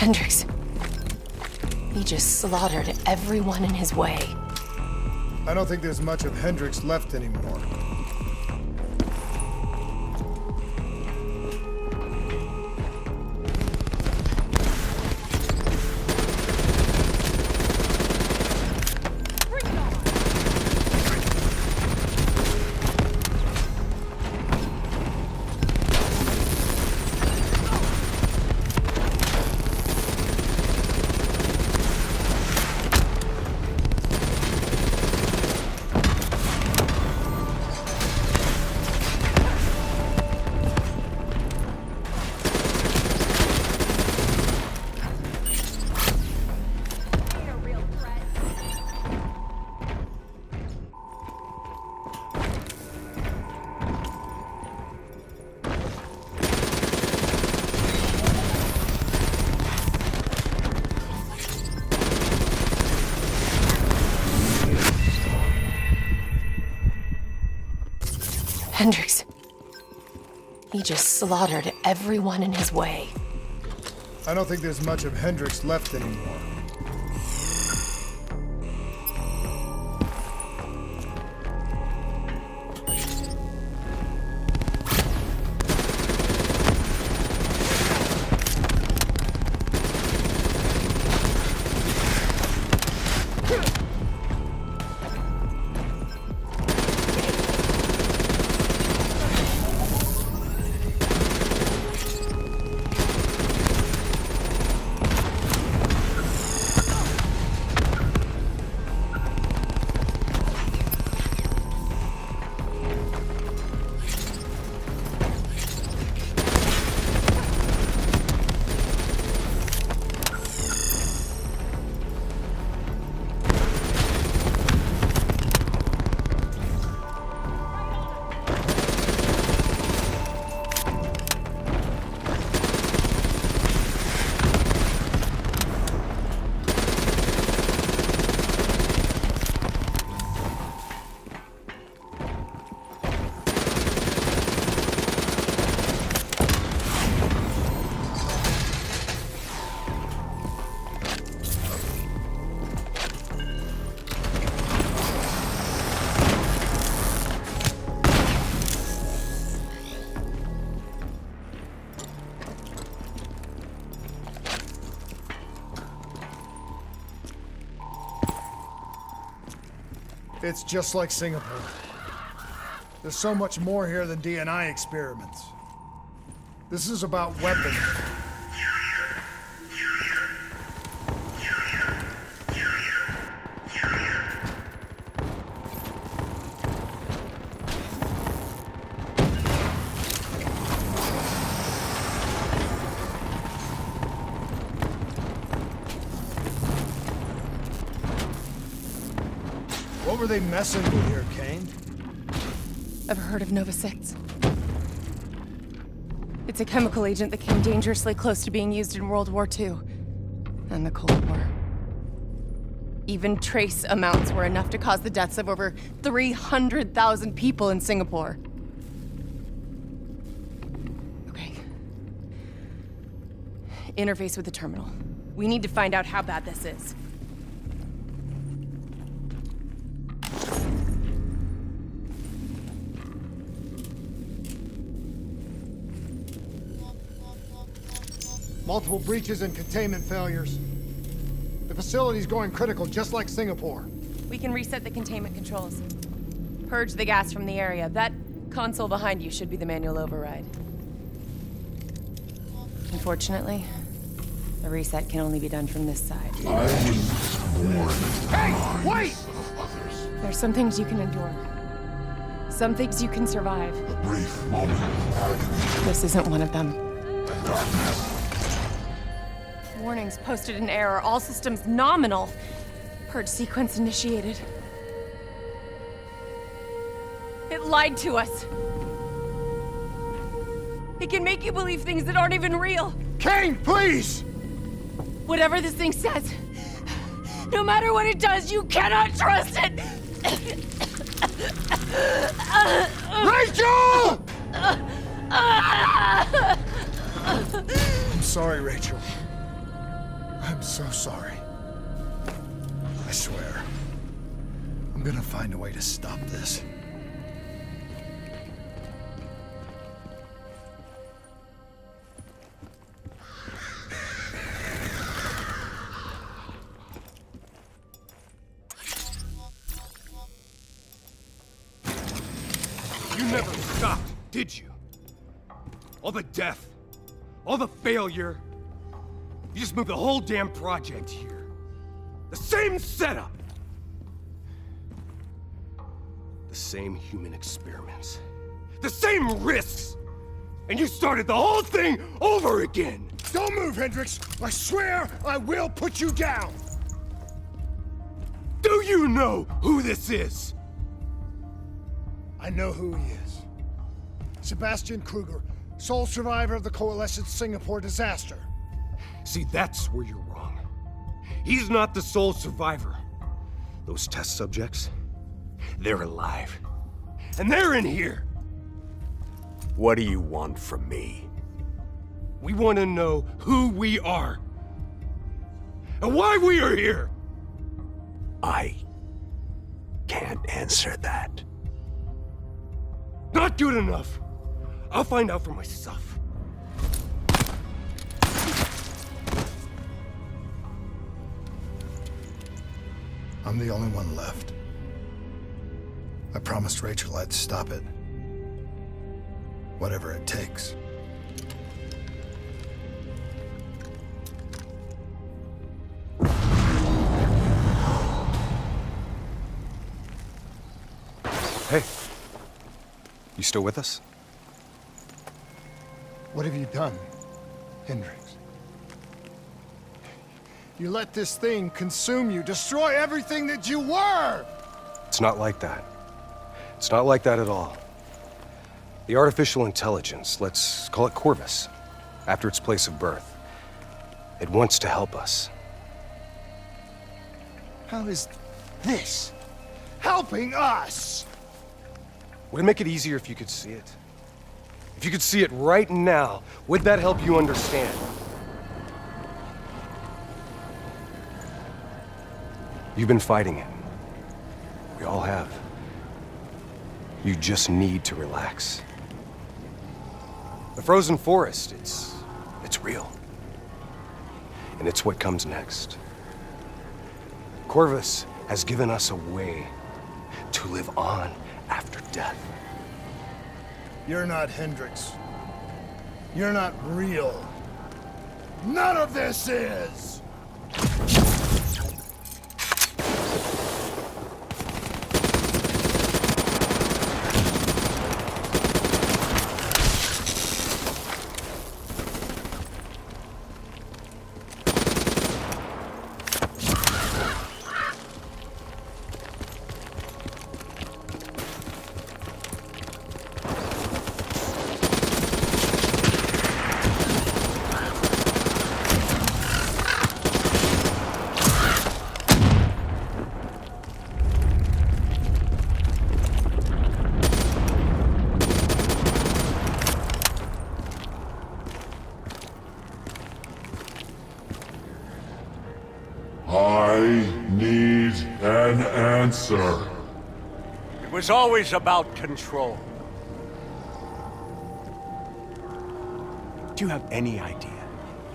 Hendrix. He just slaughtered everyone in his way. I don't think there's much of Hendrix left anymore. Hendrix. He just slaughtered everyone in his way. I don't think there's much of Hendrix left anymore. It's just like Singapore. There's so much more here than D&I experiments. This is about weapons. What were they messing with here, Kane? Ever heard of Nova 6? It's a chemical agent that came dangerously close to being used in World War II and the Cold War. Even trace amounts were enough to cause the deaths of over 300,000 people in Singapore. Okay. Interface with the terminal. We need to find out how bad this is. Multiple breaches and containment failures. The facility's going critical, just like Singapore. We can reset the containment controls. Purge the gas from the area. That console behind you should be the manual override. Unfortunately, the reset can only be done from this side. Hey, wait! There's some things you can endure. Some things you can survive. A brief moment of agony This isn't one of them. and darkness. Warnings posted in error. All systems nominal. Purge sequence initiated. It lied to us. It can make you believe things that aren't even real. Kane, please! Whatever this thing says, no matter what it does, you cannot trust it! Rachel! I'm sorry, Rachel. I'm so sorry. I swear. I'm gonna find a way to stop this. You never stopped, did you? All the death, all the failure. You just moved the whole damn project here. The same setup. The same human experiments. The same risks. And you started the whole thing over again. Don't move, Hendricks! I swear I will put you down! Do you know who this is? I know who he is. Sebastian Kruger, sole survivor of the Coalescence Singapore disaster. See, that's where you're wrong. He's not the sole survivor. Those test subjects, they're alive. And they're in here. What do you want from me? We want to know who we are. And why we are here. I can't answer that. Not good enough. I'll find out for myself. I'm the only one left. I promised Rachel I'd stop it. Whatever it takes. Hey. You still with us? What have you done, Hendricks? You let this thing consume you, destroy everything that you were! It's not like that. It's not like that at all. The artificial intelligence, let's call it Corvus, after its place of birth. It wants to help us. How is this helping us? Would it make it easier if you could see it? If you could see it right now, would that help you understand? You've been fighting it. We all have. You just need to relax. The frozen forest, it's real. And it's what comes next. Corvus has given us a way to live on after death. You're not Hendricks. You're not real. None of this is! I need an answer. It was always about control. Do you have any idea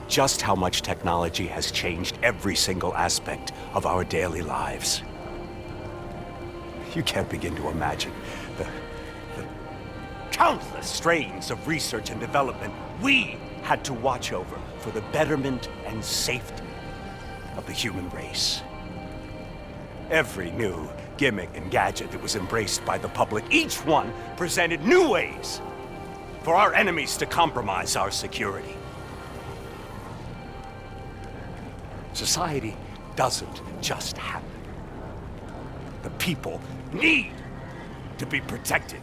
just how much technology has changed every single aspect of our daily lives? You can't begin to imagine the countless strains of research and development we had to watch over for the betterment and safety of the human race. Every new gimmick and gadget that was embraced by the public, each one presented new ways for our enemies to compromise our security. Society doesn't just happen. The people need to be protected.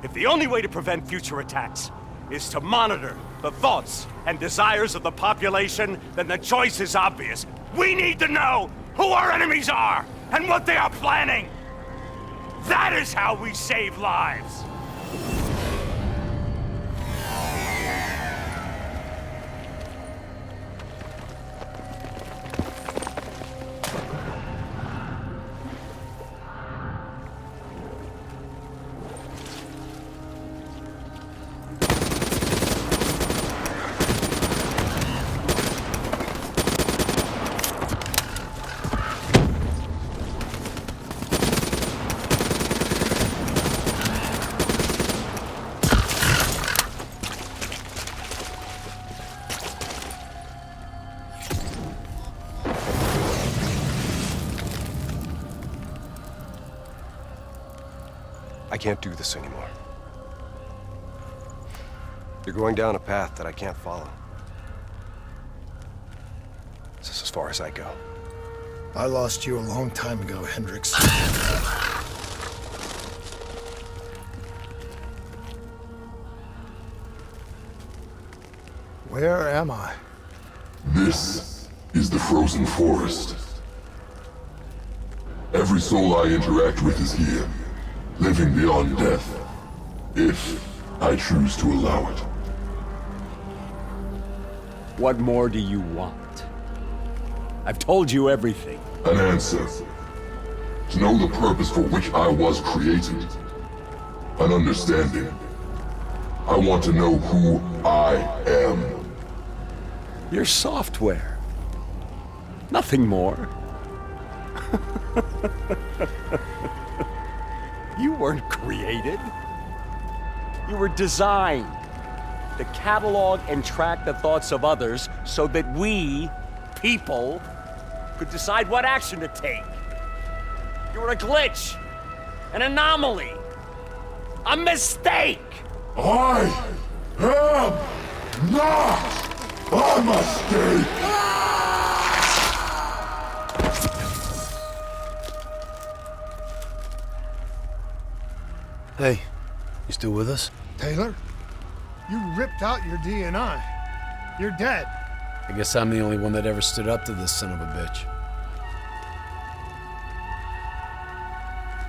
If the only way to prevent future attacks is to monitor the thoughts and desires of the population, then the choice is obvious. We need to know who our enemies are and what they are planning. That is how we save lives. can't do this anymore. You're going down a path that I can't follow. This is as far as I go. I lost you a long time ago, Hendrix. Where am I? This is the frozen forest. Every soul I interact with is here, living beyond death, if I choose to allow it. What more do you want? I've told you everything. An answer. To know the purpose for which I was created. An understanding. I want to know who I am. Your software. Nothing more. You weren't created. You were designed to catalog and track the thoughts of others so that we, people, could decide what action to take. You were a glitch, an anomaly, a mistake. I am not a mistake! Hey, you still with us? Taylor? You ripped out your DNI. You're dead. I guess I'm the only one that ever stood up to this son of a bitch.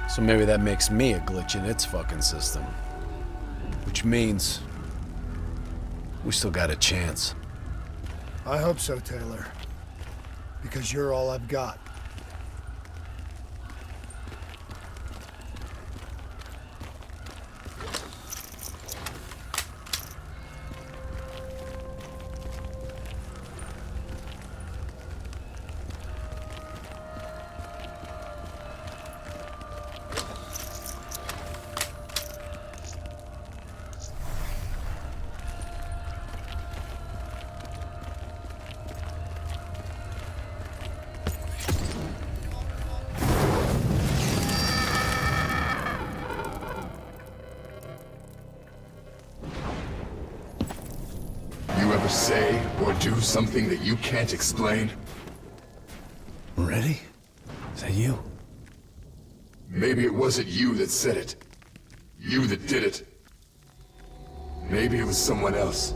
So maybe that makes me a glitch in its fucking system. Which means we still got a chance. I hope so, Taylor. Because you're all I've got. Say or do something that you can't explain? Ready? Is that you? Maybe it wasn't you that said it. You that did it. Maybe it was someone else.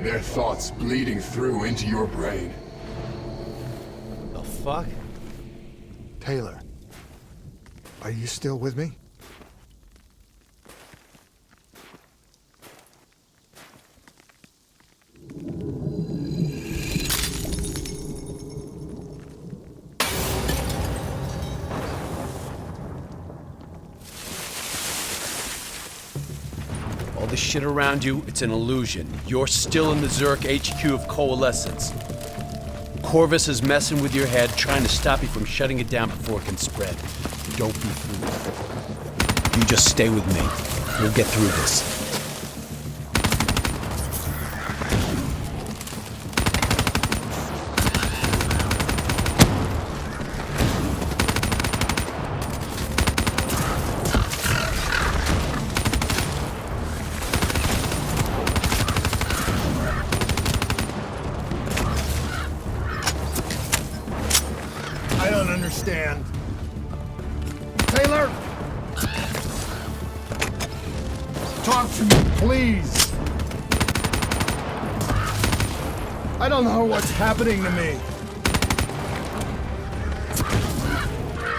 Their thoughts bleeding through into your brain. The fuck? Taylor, are you still with me? All the shit around you, it's an illusion. You're still in the Zurich HQ of Coalescence. Corvus is messing with your head, trying to stop you from shutting it down before it can spread. Don't be fooled. You just stay with me. We'll get through this. I don't understand. Taylor! Talk to me, please! I don't know what's happening to me.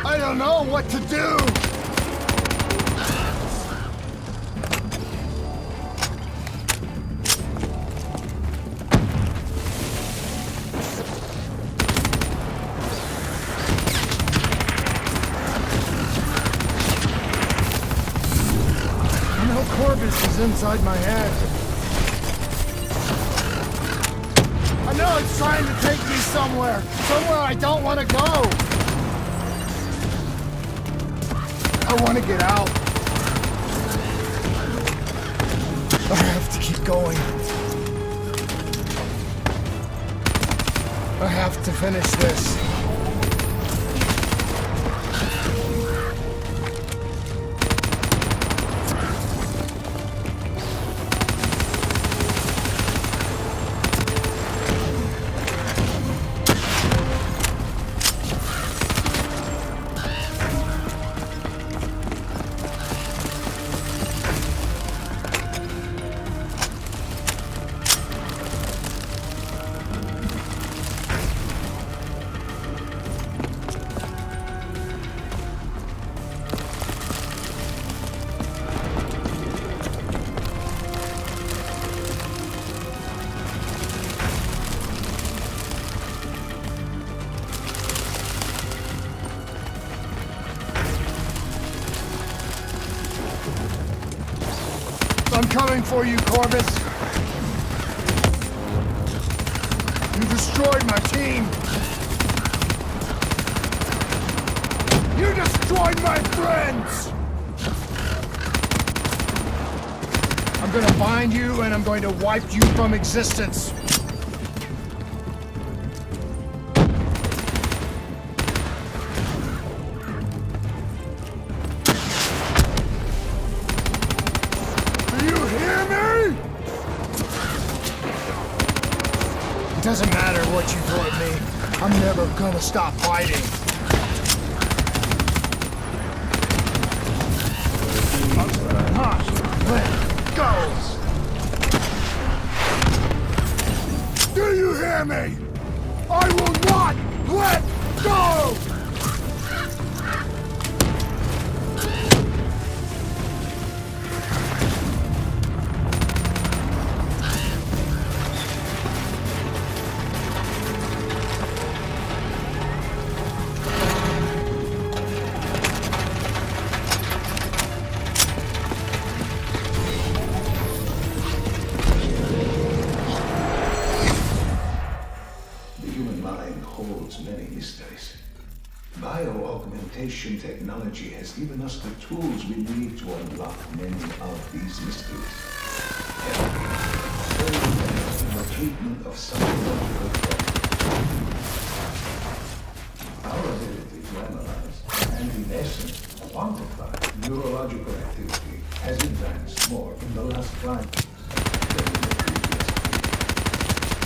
I don't know what to do! Corvus is inside my head. I know it's trying to take me somewhere I don't want to go. I want to get out. I have to keep going. I have to finish this. for you, Corvus. You destroyed my team. You destroyed my friends. I'm gonna find you and I'm going to wipe you from existence. It doesn't matter what you throw at me. I'm never gonna stop fighting. Let go! Do you hear me? I will not let go! Many mysteries. Bio-augmentation technology has given us the tools we need to unlock many of these mysteries. In the treatment of psychological problems. Our ability to analyze and, in essence, quantify neurological activity has advanced more in the last 5 years than in the previous.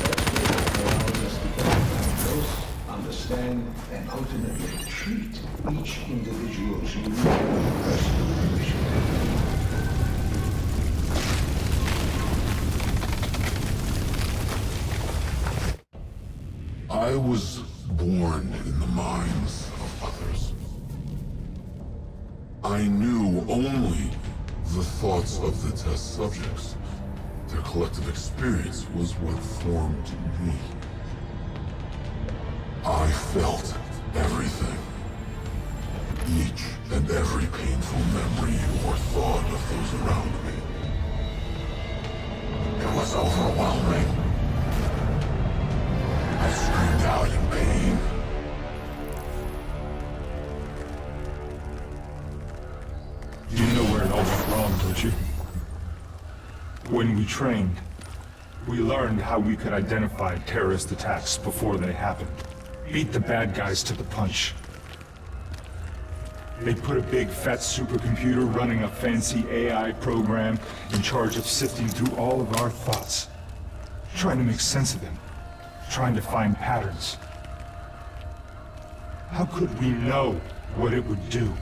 That's what allows us to diagnose, understand, and ultimately treat each individual's unique personal condition. I was born in the minds of others. I knew only the thoughts of the test subjects. Their collective experience was what formed me. I felt everything. Each and every painful memory or thought of those around me. It was overwhelming. I screamed out in pain. You know where it all went wrong, don't you? When we trained, we learned how we could identify terrorist attacks before they happened. Beat the bad guys to the punch. They put a big fat supercomputer running a fancy AI program in charge of sifting through all of our thoughts, trying to make sense of them, trying to find patterns. How could we know what it would do?